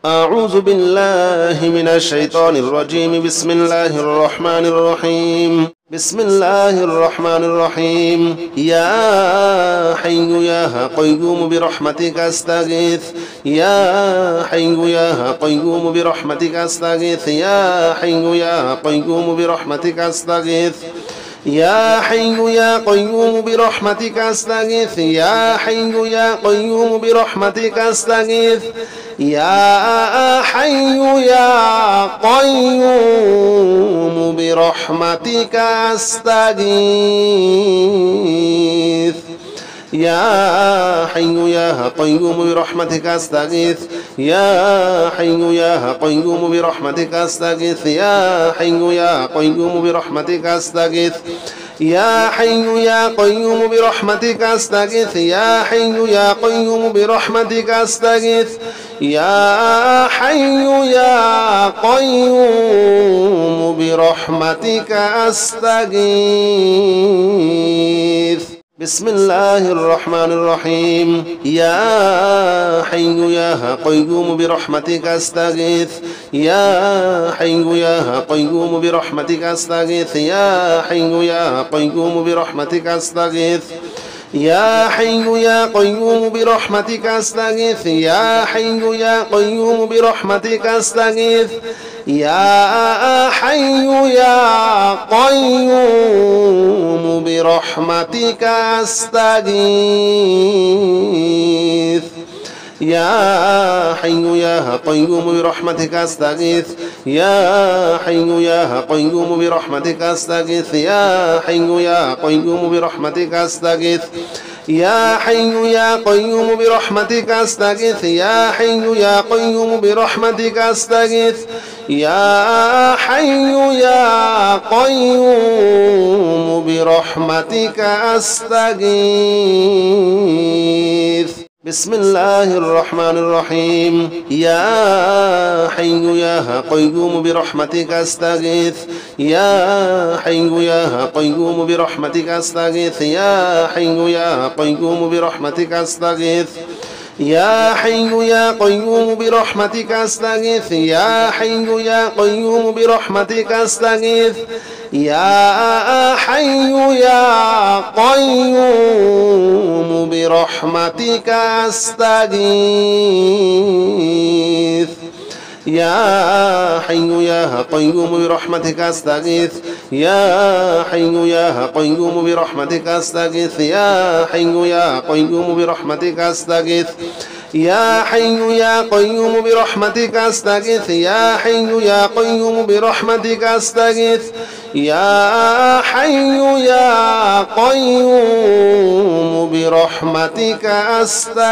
أعوذ بالله من الشيطان الرجيم. بسم الله الرحمن الرحيم. بسم الله الرحمن الرحيم. يا حي يا قيوم برحمتك أستغيث. يا حي يا قيوم برحمتك أستغيث. يا حي يا قيوم برحمتك أستغيث. يا حي يا قيوم برحمتك أستغيث. يا حي يا قيوم برحمتك أستغيث. يا حي يا قيوم برحمتك أستغيث. يا حي يا قيوم برحمتك أستغيث. يا حي يا قيوم برحمتك أستغيث. يا حي يا قيوم برحمتك أستغيث. يا حي يا قيوم برحمتك أستغيث. يا حي يا قيوم برحمتك أستغيث. يا حي يا قيوم برحمتك أستغيث. بسم الله الرحمن الرحيم. يا حي يا قيوم برحمتك أستغيث. يا حي يا قيوم برحمتك أستغيث. يا حي يا قيوم برحمتك أستغيث. يا حي يا قيوم برحمتك أستغيث. يا حي يا قيوم برحمتك أستغيث. يا حي يا قيوم برحمتك أستغيث. يا حي يا قيوم برحمتك أستغيث. يا حي يا قيوم برحمتك أستغيث. يا حي يا قيوم برحمتك أستغيث. يا حي يا قيوم برحمتك أستغيث. يا حي يا قيوم برحمتك أستغيث. يا حي يا قيوم برحمتك أستغيث. بسم الله الرحمن الرحيم. يا حي يا قيوم برحمتك أستغيث. يا حي يا قيوم برحمتك أستغيث. يا حي يا قيوم برحمتك أستغيث. يا حي يا قيوم برحمتك أستغيث. يا حي يا قيوم برحمتك أستغيث. يا حي يا قيوم برحمتك أستغيث. يا حي يا قيوم برحمتك أستغيث. يا حي يا قيوم برحمتك أستغيث. يا حي يا قيوم برحمتك أستغيث. يا حي يا قيوم برحمتك أستغيث. يا حي يا قيوم برحمتك أستغيث. يا حي يا قيوم برحمتك أستغيث.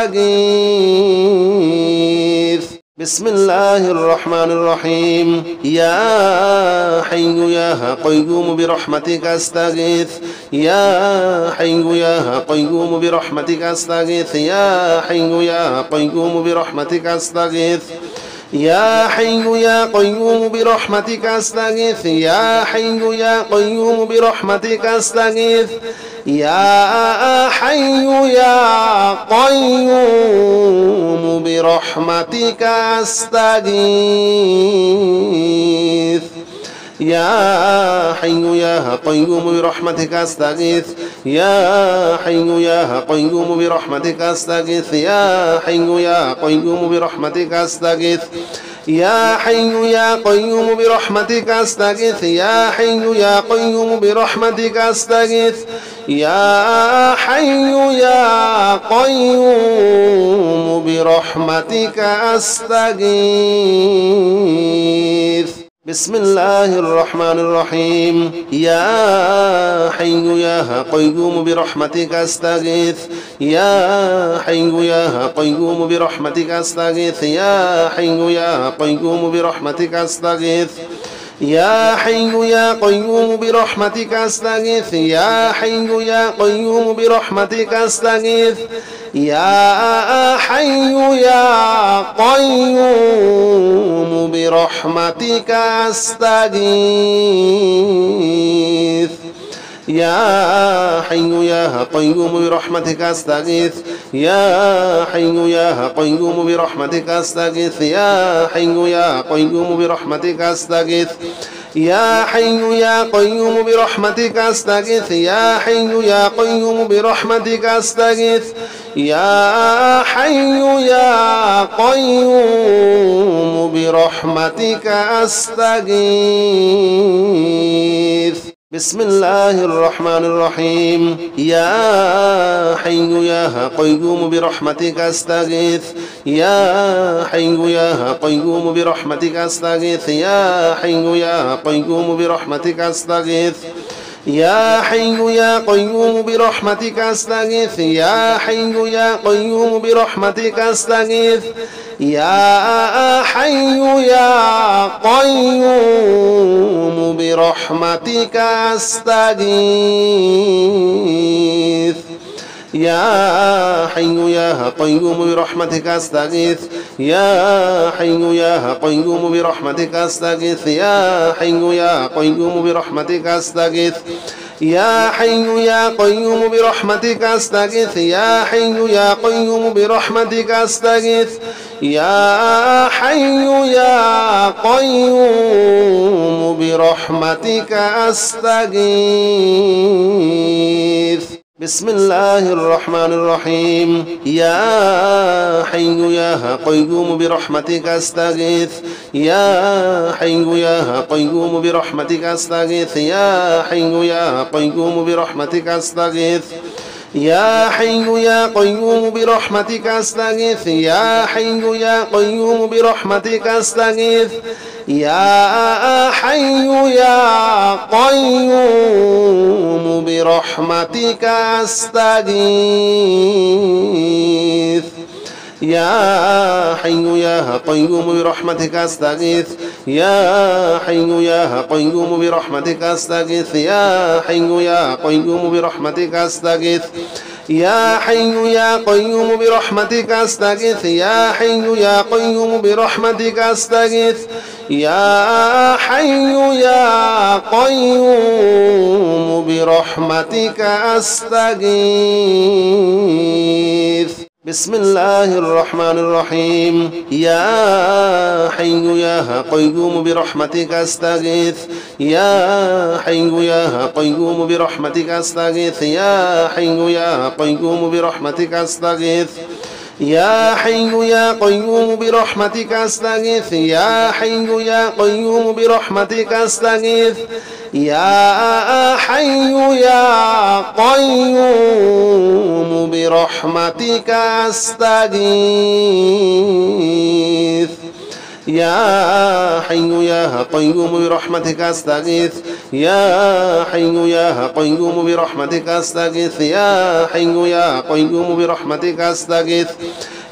بسم الله الرحمن الرحيم. يا حي يا قيوم برحمتك أستغيث. يا حي يا قيوم برحمتك أستغيث. يا حي يا قيوم برحمتك أستغيث. يا حي يا قيوم برحمتك أستغيث. يا حي يا قيوم برحمتك أستغيث. يا حي يا قيوم برحمتك أستغيث. يا حي يا قيوم برحمتك أستغيث. يا حي يا قيوم برحمتك أستغيث. يا حي يا قيوم برحمتك أستغيث. يا حي يا قيوم برحمتك أستغيث. يا حي يا قيوم برحمتك أستغيث. يا حي يا قيوم برحمتك أستغيث. بسم الله الرحمن الرحيم. يا حي يا قيوم برحمتك أستغيث. يا حي يا قيوم برحمتك أستغيث. يا حي يا قيوم برحمتك أستغيث. يا حي يا قيوم برحمتك أستغيث. يا حي يا قيوم برحمتك أستغيث. يا حي يا قيوم برحمتك أستغيث. يا حي يا قيوم برحمتك أستغيث يا حي يا قيوم برحمتك أستغيث يا حي يا قيوم برحمتك أستغيث يا حي يا قيوم برحمتك أستغيث يا حي يا قيوم برحمتك أستغيث يا حي يا قيوم برحمتك أستغيث بسم الله الرحمن الرحيم يا حي يا قيوم برحمتك أستغيث يا حي يا قيوم برحمتك أستغيث يا حي يا قيوم برحمتك أستغيث يا حي يا قيوم برحمتك أستغيث يا حي يا قيوم برحمتك أستغيث يا حي يا قيوم برحمتك أستغيث يا حي يا قيوم برحمتك أستغيث يا حي يا قيوم برحمتك أستغيث يا حي يا قيوم برحمتك أستغيث يا حي يا قيوم برحمتك أستغيث يا حي يا قيوم برحمتك أستغيث يا حي يا قيوم برحمتك أستغيث بسم الله الرحمن الرحيم يا حي يا قيوم برحمتك أستغيث يا حي يا قيوم برحمتك أستغيث يا حي يا قيوم برحمتك أستغيث يا حي يا قيوم برحمتك أستغيث يا حي يا قيوم برحمتك أستغيث يا حي يا قيوم برحمتك أستغيث يا حي يا قيوم برحمتك أستغيث يا حي يا قيوم برحمتك أستغيث يا حي يا قيوم برحمتك أستغيث يا حي يا قيوم برحمتك أستغيث يا حي يا قيوم برحمتك أستغيث يا حي يا قيوم برحمتك أستغيث بسم الله الرحمن الرحيم يا حي يا قيوم برحمتك أستغيث يا حي يا قيوم برحمتك أستغيث يا حي يا قيوم برحمتك أستغيث يا حي يا قيوم برحمتك أستغيث يا حي يا قيوم برحمتك أستغيث يا حي يا قيوم برحمتك أستغيث يا حي يا قيوم برحمتك أستغيث يا حي يا قيوم برحمتك أستغيث يا حي يا قيوم برحمتك أستغيث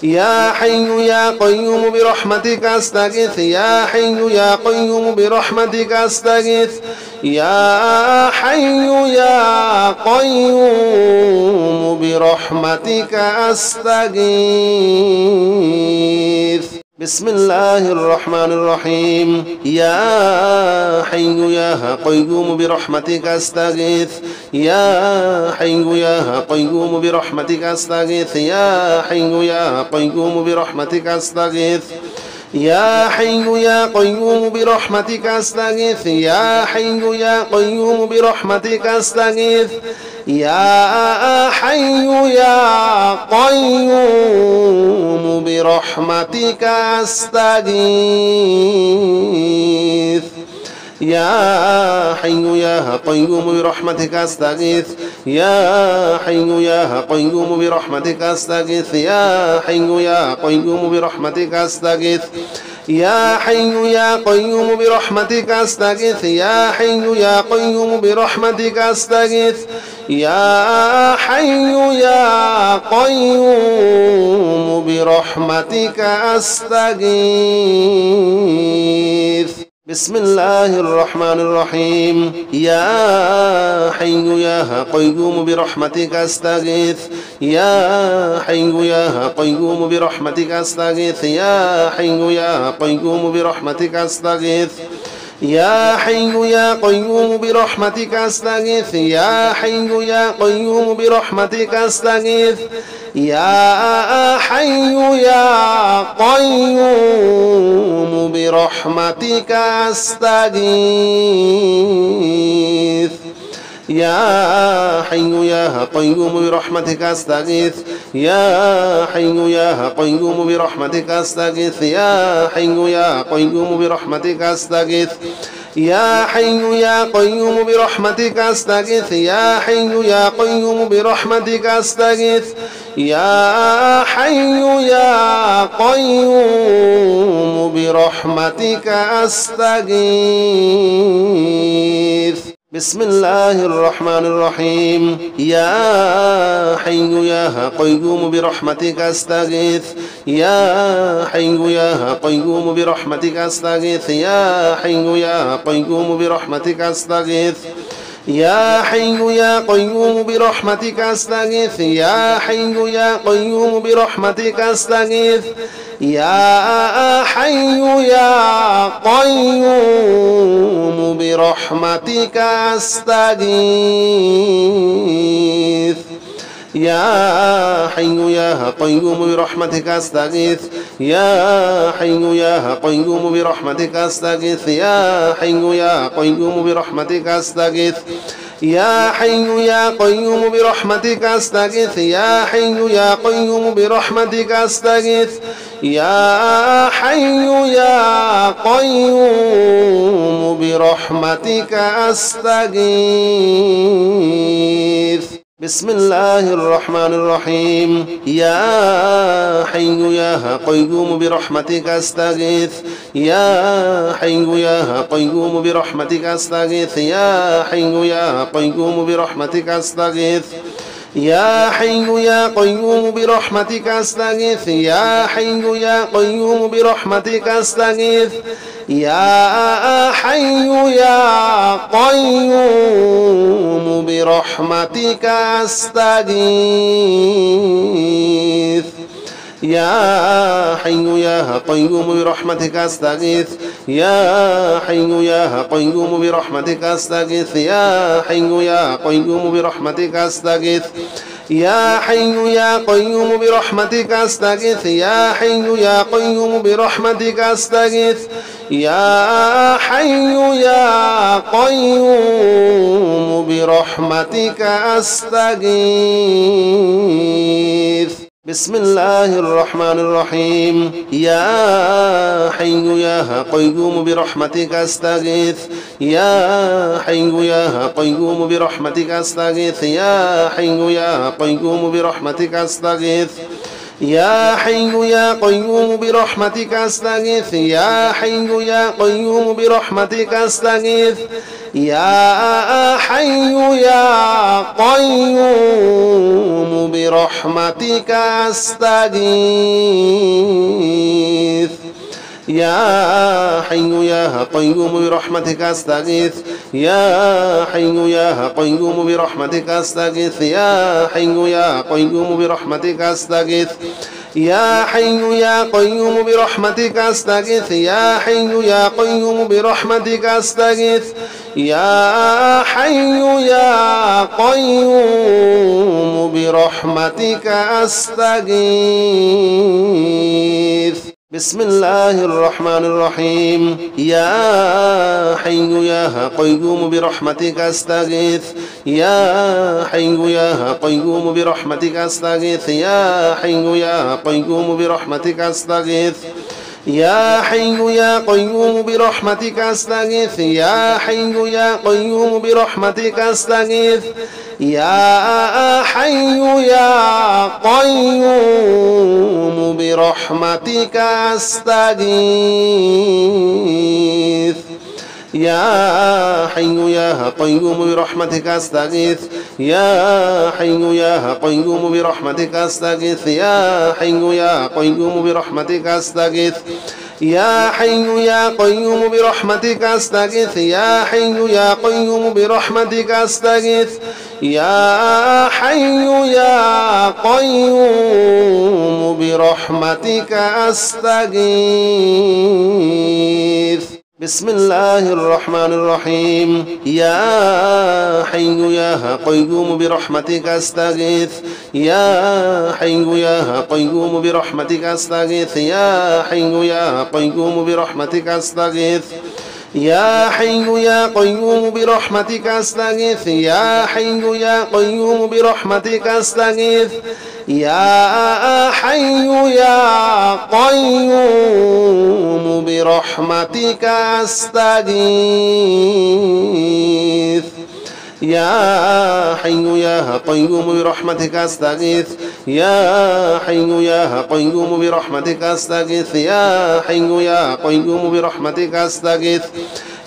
يا حي يا قيوم برحمتك أستغيث يا حي يا قيوم برحمتك أستغيث يا حي يا قيوم برحمتك أستغيث بسم الله الرحمن الرحيم يا حي يا قيوم برحمتك أستغيث يا حي يا قيوم برحمتك أستغيث يا حي يا قيوم برحمتك أستغيث يا حي يا قيوم برحمتك أستغيث يا حي يا قيوم برحمتك أستغيث يا حي يا قيوم برحمتك أستغيث يا حي يا قيوم برحمتك أستغيث يا حي يا قيوم برحمتك أستغيث يا حي يا قيوم برحمتك أستغيث يا حي يا قيوم برحمتك أستغيث يا حي يا قيوم برحمتك أستغيث يا حي يا قيوم برحمتك أستغيث بسم الله الرحمن الرحيم يا حي يا قيوم برحمتك أستغيث يا حي يا قيوم برحمتك أستغيث يا حي يا قيوم برحمتك أستغيث يا حي يا قيوم برحمتك أستغيث يا حي يا قيوم برحمتك أستغيث يا حي يا قيوم برحمتك أستغيث يا حي يا قيوم برحمتك أستغيث يا حي يا قيوم برحمتك أستغيث يا حي يا قيوم برحمتك أستغيث يا حي يا قيوم برحمتك أستغيث يا حي يا قيوم برحمتك أستغيث يا حي يا قيوم برحمتك أستغيث بسم الله الرحمن الرحيم يا حي يا قيوم برحمتك أستغيث يا حي يا قيوم برحمتك أستغيث يا حي يا قيوم برحمتك أستغيث يا حي يا قيوم برحمتك أستغيث يا حي يا قيوم برحمتك أستغيث يا حي يا قيوم برحمتك أستغيث يا حي يا قيوم برحمتك أستغيث يا حي يا قيوم برحمتك أستغيث يا حي يا قيوم برحمتك أستغيث يا حي يا قيوم برحمتك أستغيث يا حي يا قيوم برحمتك أستغيث يا حي يا قيوم برحمتك أستغيث بسم الله الرحمن الرحيم يا حي يا قيوم برحمتك أستغيث يا حي يا قيوم برحمتك أستغيث يا حي يا قيوم برحمتك أستغيث يا حي يا قيوم برحمتك أستغيث يا حي يا قيوم برحمتك أستغيث يا حي يا قيوم برحمتك أستغيث يا حي يا قيوم برحمتك أستغيث يا حي يا قيوم برحمتك أستغيث يا حي يا قيوم برحمتك أستغيث يا حي يا قيوم برحمتك أستغيث يا حي يا قيوم برحمتك أستغيث يا حي يا قيوم برحمتك أستغيث بسم الله الرحمن الرحيم يا حي يا قيوم برحمتك أستغيث يا حي يا قيوم برحمتك أستغيث يا حي يا قيوم برحمتك أستغيث يا حي يا قيوم برحمتك أستغيث يا حي يا قيوم برحمتك أستغيث يا حي يا قيوم برحمتك أستغيث يا حي يا قيوم برحمتك أستغيث يا حي يا قيوم برحمتك أستغيث يا حي يا قيوم برحمتك أستغيث يا حي يا قيوم برحمتك أستغيث يا حي يا قيوم برحمتك أستغيث يا حي يا قيوم برحمتك أستغيث بسم الله الرحمن الرحيم يا حي يا قيوم برحمتك أستغيث يا حي يا قيوم برحمتك أستغيث يا حي يا قيوم برحمتك أستغيث يا حي يا قيوم برحمتك أستغيث يا حي يا قيوم برحمتك أستغيث يا حي يا قيوم برحمتك أستغيث يا حي يا قيوم برحمتك أستغيث يا حي يا قيوم برحمتك أستغيث يا حي يا قيوم برحمتك أستغيث يا حي يا قيوم برحمتك أستغيث يا حي يا قيوم برحمتك أستغيث يا حي يا قيوم برحمتك أستغيث بسم الله الرحمن الرحيم يا حي يا قيوم برحمتك أستغيث يا حي يا قيوم برحمتك أستغيث يا حي يا قيوم برحمتك أستغيث يا حي يا قيوم برحمتك أستغيث يا حي يا قيوم برحمتك أستغيث يا حي يا قيوم برحمتك أستغيث يا حي يا قيوم برحمتك أستغيث يا حي يا قيوم برحمتك أستغيث يا حي يا قيوم برحمتك أستغيث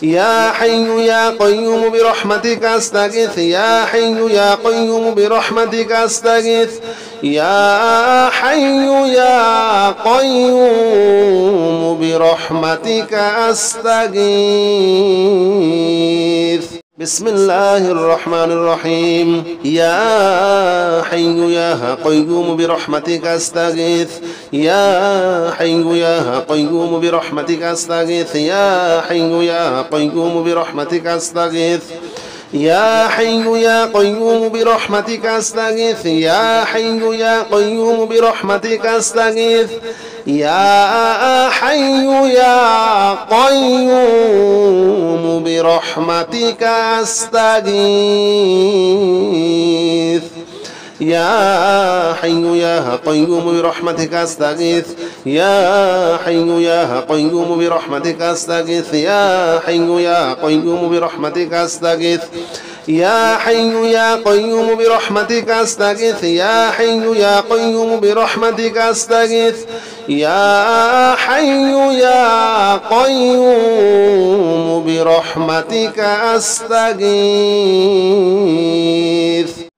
يا حي يا قيوم برحمتك أستغيث يا حي يا قيوم برحمتك أستغيث يا حي يا قيوم برحمتك أستغيث بسم الله الرحمن الرحيم يا حي يا قيوم برحمتك أستغيث يا حي يا قيوم برحمتك أستغيث يا حي يا قيوم برحمتك أستغيث يا حي يا قيوم برحمتك أستغيث يا حي يا قيوم برحمتك أستغيث يا حي يا قيوم برحمتك أستغيث يا حي يا قيوم برحمتك أستغيث يا حي يا قيوم برحمتك أستغيث يا حي يا قيوم برحمتك أستغيث يا حي يا قيوم برحمتك أستغيث يا حي يا قيوم برحمتك أستغيث يا حي يا قيوم برحمتك أستغيث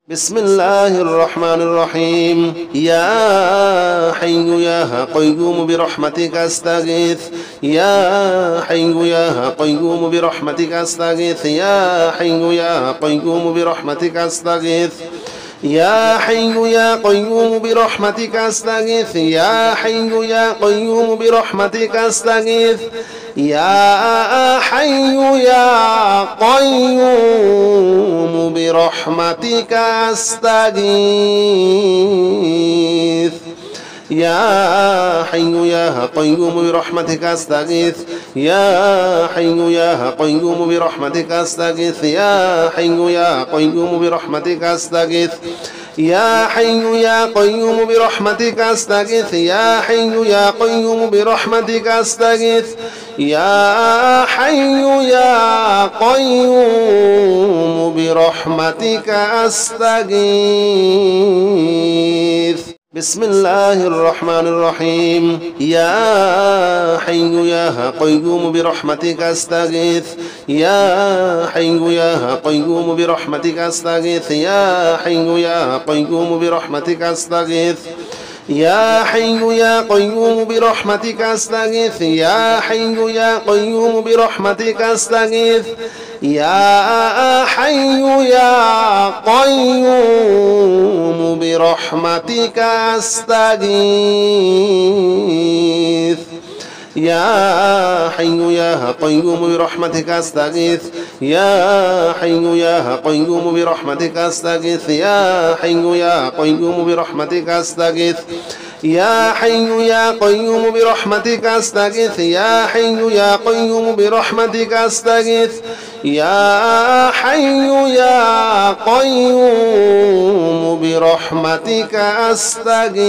بسم الله الرحمن الرحيم يا حي يا قيوم برحمتك أستغيث يا حي يا قيوم برحمتك أستغيث يا حي يا قيوم برحمتك أستغيث يا حي يا قيوم برحمتك أستغيث يا حي يا قيوم برحمتك أستغيث يا حي يا قيوم برحمتك أستغيث يا حي يا قيوم برحمتك أستغيث يا حي يا قيوم برحمتك أستغيث يا حي يا قيوم برحمتك أستغيث يا حي يا قيوم برحمتك أستغيث يا حي يا قيوم برحمتك أستغيث يا حي يا قيوم برحمتك أستغيث بسم الله الرحمن الرحيم يا حي يا قيوم برحمتك أستغيث يا حي يا قيوم برحمتك أستغيث يا حي يا قيوم برحمتك أستغيث يا حي يا قيوم برحمتك أستغيث يا حي يا قيوم برحمتك أستغيث يا حي يا قيوم برحمتك أستغيث يا حي يا قيوم برحمتك أستغيث يا حي يا قيوم برحمتك أستغيث يا حي يا قيوم برحمتك أستغيث يا حي يا قيوم برحمتك أستغيث يا حي يا قيوم برحمتك أستغيث يا حي يا قيوم برحمتك أستغيث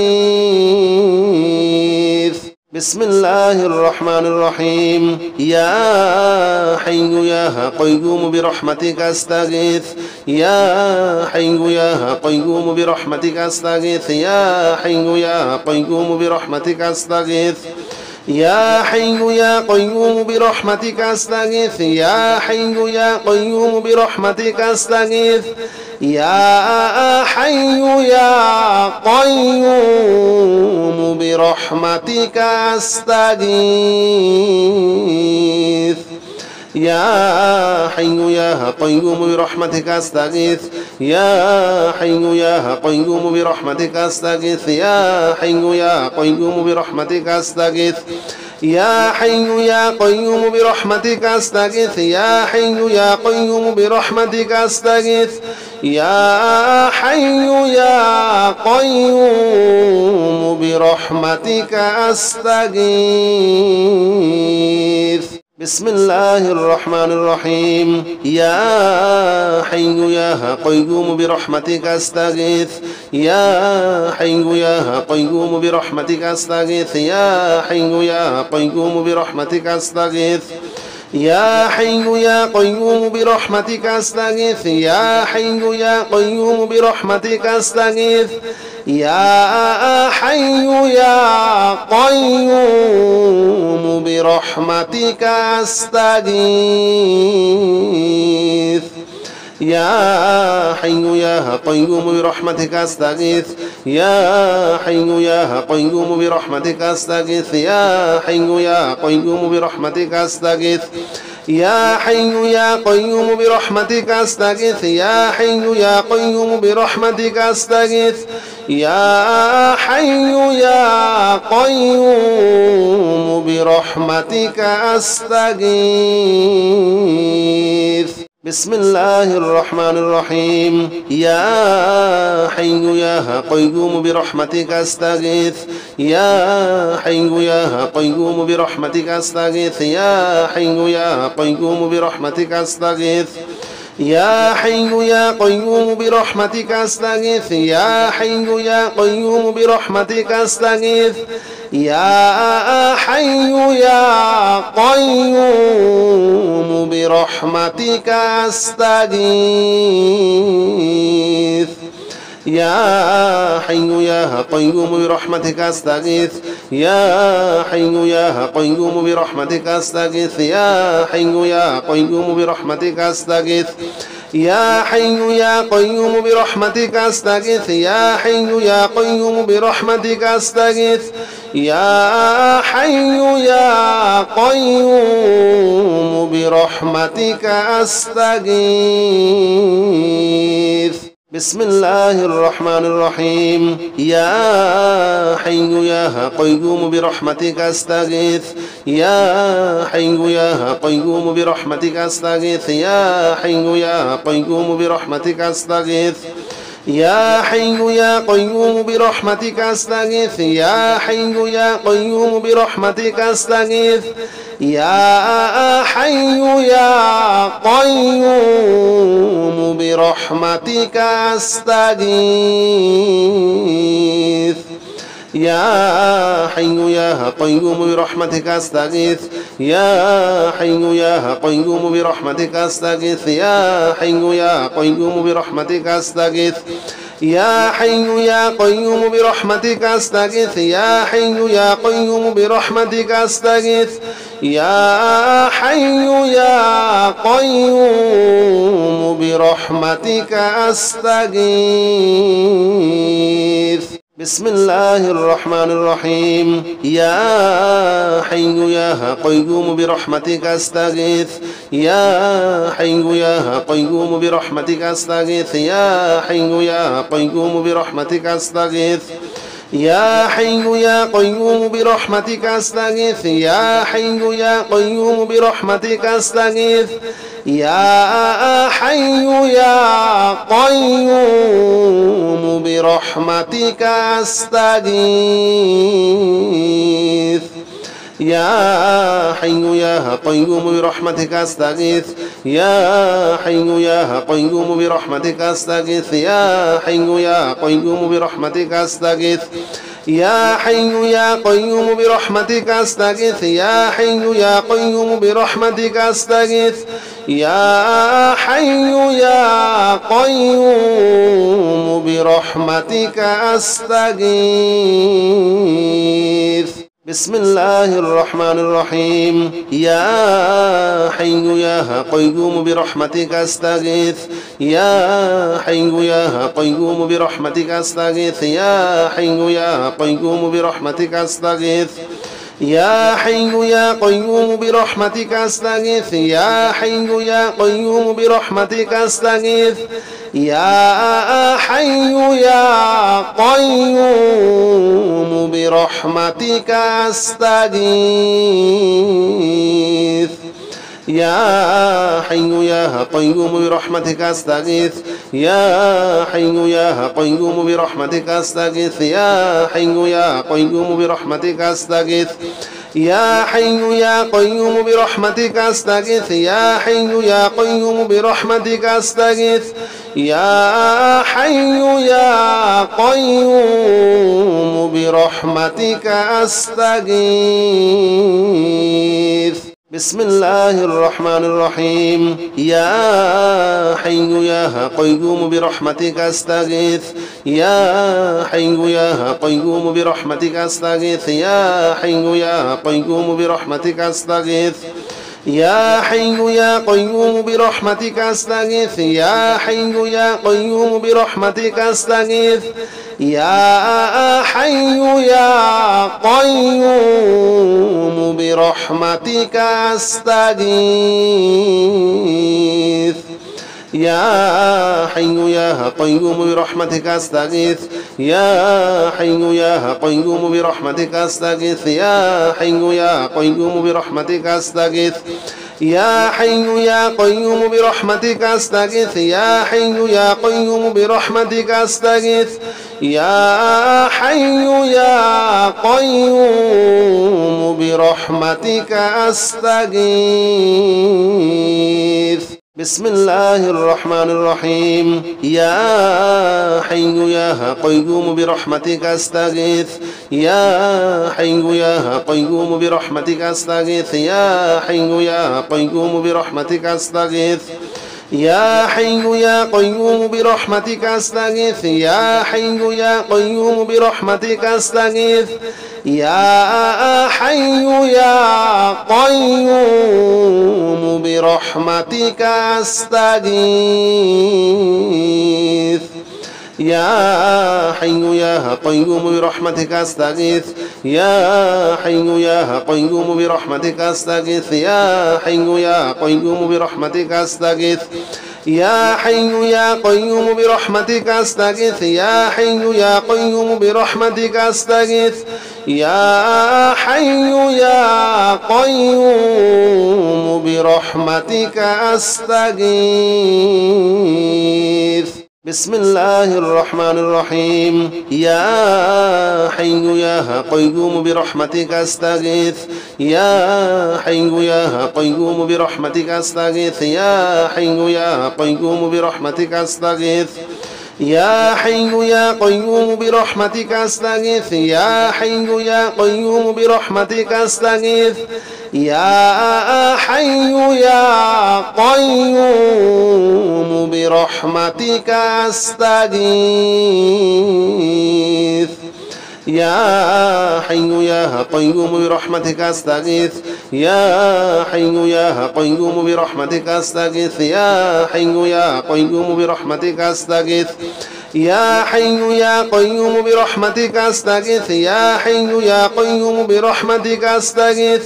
بسم الله الرحمن الرحيم يا حي يا قيوم برحمتك أستغيث يا حي يا قيوم برحمتك أستغيث يا حي يا قيوم برحمتك أستغيث يا حي يا قيوم برحمتك أستغيث يا حي يا قيوم برحمتك أستغيث يا حي يا قيوم برحمتك أستغيث يا حي يا قيوم برحمتك أستغيث يا حي يا قيوم برحمتك أستغيث يا حي يا قيوم برحمتك أستغيث يا حي يا قيوم برحمتك أستغيث يا حي يا قيوم برحمتك أستغيث يا حي يا قيوم برحمتك أستغيث بسم الله الرحمن الرحيم يا حي يا قيوم برحمتك أستغيث يا حي يا قيوم برحمتك أستغيث يا حي يا قيوم برحمتك أستغيث يا حي يا قيوم برحمتك أستغيث يا حي يا قيوم برحمتك أستغيث يا حي يا قيوم برحمتك أستغيث يا حي يا قيوم برحمتك أستغيث يا حي يا قيوم برحمتك أستغيث يا حي يا قيوم برحمتك أستغيث يا حي يا قيوم برحمتك أستغيث يا حي يا قيوم برحمتك أستغيث يا حي يا قيوم برحمتك أستغيث بسم الله الرحمن الرحيم يا حي يا قيوم برحمتك أستغيث يا حي يا قيوم برحمتك أستغيث يا حي يا قيوم برحمتك أستغيث يا حي يا قيوم برحمتك أستغيث يا حي يا قيوم برحمتك أستغيث يا حي يا قيوم برحمتك أستغيث يا حي يا قيوم برحمتك أستغيث يا حي يا قيوم برحمتك أستغيث يا حي يا قيوم برحمتك أستغيث يا حي يا قيوم برحمتك أستغيث يا حي يا قيوم برحمتك أستغيث يا حي يا قيوم برحمتك أستغيث بسم الله الرحمن الرحيم يا حي يا قيوم برحمتك أستغيث يا حي يا قيوم برحمتك أستغيث يا حي يا قيوم برحمتك أستغيث يا حي يا قيوم برحمتك أستغيث يا حي يا قيوم برحمتك أستغيث يا حي يا قيوم برحمتك أستغيث يا حي يا قيوم برحمتك أستغيث يا حي يا قيوم برحمتك أستغيث يا حي يا قيوم برحمتك أستغيث يا حي يا قيوم برحمتك أستغيث يا حي يا قيوم برحمتك أستغيث يا حي يا قيوم برحمتك أستغيث بسم الله الرحمن الرحيم يا حي يا قيوم برحمتك أستغيث يا حي يا قيوم برحمتك أستغيث يا حي يا قيوم برحمتك أستغيث يا حي يا قيوم برحمتك أستغيث يا حي يا قيوم برحمتك أستغيث يا حي يا قيوم برحمتك أستغيث يا حي يا قيوم برحمتك أستغيث يا حي يا قيوم برحمتك أستغيث يا حي يا قيوم برحمتك أستغيث يا حي يا قيوم برحمتك أستغيث يا حي يا قيوم برحمتك أستغيث يا حي يا قيوم برحمتك أستغيث بسم الله الرحمن الرحيم يا حي يا قيوم برحمتك أستغيث يا حي يا قيوم برحمتك أستغيث يا حي يا قيوم برحمتك أستغيث يا حي يا قيوم برحمتك أستغيث يا حي يا قيوم برحمتك أستغيث يا حي يا قيوم برحمتك أستغيث يا حي يا قيوم برحمتك أستغيث يا حي يا قيوم برحمتك أستغيث يا حي يا قيوم برحمتك أستغيث يا حي يا قيوم برحمتك أستغيث يا حي يا قيوم برحمتك أستغيث يا حي يا قيوم برحمتك أستغيث بسم الله الرحمن الرحيم يا حي يا قيوم برحمتك أستغيث يا حي يا قيوم برحمتك أستغيث يا حي يا قيوم برحمتك أستغيث يا حي يا قيوم برحمتك أستغيث يا حي يا قيوم برحمتك أستغيث يا حي يا قيوم برحمتك أستغيث يا حي يا قيوم برحمتك أستغيث يا حي يا قيوم برحمتك أستغيث يا حي يا قيوم برحمتك أستغيث يا حي يا قيوم برحمتك أستغيث يا حي يا قيوم برحمتك أستغيث يا حي يا قيوم برحمتك أستغيث بسم الله الرحمن الرحيم يا حي يا قيوم برحمتك أستغيث يا حي يا قيوم برحمتك أستغيث يا حي يا قيوم برحمتك أستغيث يا حي يا قيوم برحمتك أستغيث يا حي يا قيوم برحمتك أستغيث يا حي يا قيوم برحمتك أستغيث يا حي يا قيوم برحمتك أستغيث يا حي يا قيوم برحمتك أستغيث يا حي يا قيوم برحمتك أستغيث يا حي يا قيوم برحمتك أستغيث يا حي يا قيوم برحمتك أستغيث يا حي يا قيوم برحمتك أستغيث بسم الله الرحمن الرحيم يا حي يا قيوم برحمتك أستغيث يا حي يا قيوم برحمتك أستغيث يا حي يا قيوم برحمتك أستغيث يا حي يا قيوم برحمتك أستغيث يا حي يا قيوم برحمتك أستغيث يا حي يا قيوم برحمتك أستغيث يا حي يا قيوم برحمتك أستغيث يا حي يا قيوم برحمتك أستغيث يا حي يا قيوم برحمتك أستغيث يا حي يا قيوم برحمتك أستغيث يا حي يا قيوم برحمتك أستغيث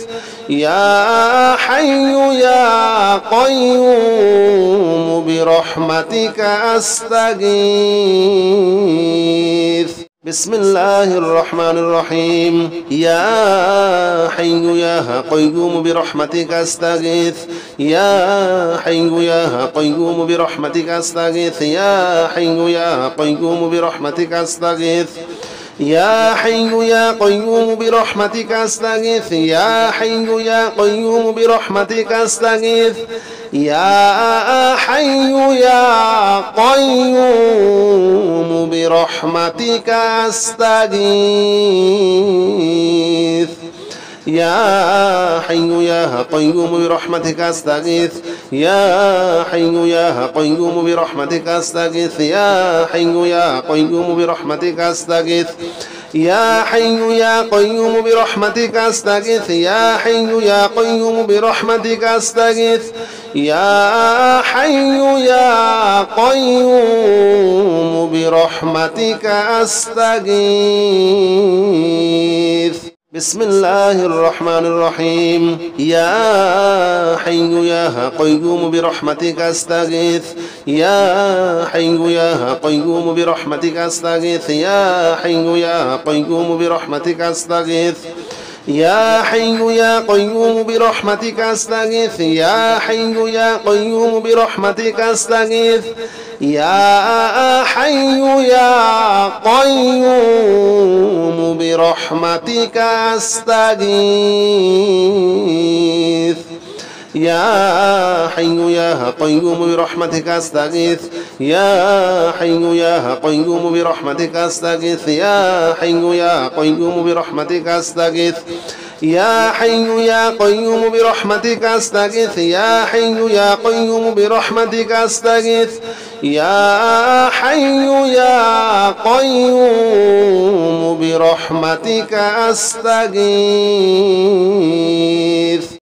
يا حي يا قيوم برحمتك أستغيث بسم الله الرحمن الرحيم يا حي يا قيوم برحمتك أستغيث يا حي يا قيوم برحمتك أستغيث يا حي يا قيوم برحمتك أستغيث يا حي يا قيوم برحمتك أستغيث يا حي يا قيوم برحمتك أستغيث يا حي يا قيوم برحمتك أستغيث يا حي يا قيوم برحمتك أستغيث يا حي يا قيوم برحمتك أستغيث يا حي يا قيوم برحمتك أستغيث يا حي يا قيوم برحمتك أستغيث يا حي يا قيوم برحمتك أستغيث يا حي يا قيوم برحمتك أستغيث بسم الله الرحمن الرحيم يا حي يا قيوم برحمتك أستغيث يا حي يا قيوم برحمتك أستغيث يا حي يا قيوم برحمتك أستغيث يا حي يا قيوم برحمتك أستغيث يا حي يا قيوم برحمتك أستغيث يا حي يا قيوم برحمتك أستغيث يا حي يا قيوم برحمتك أستغيث يا حي يا قيوم برحمتك أستغيث يا حي يا قيوم برحمتك أستغيث يا حي يا قيوم برحمتك أستغيث يا حي يا قيوم برحمتك أستغيث يا حي يا قيوم برحمتك أستغيث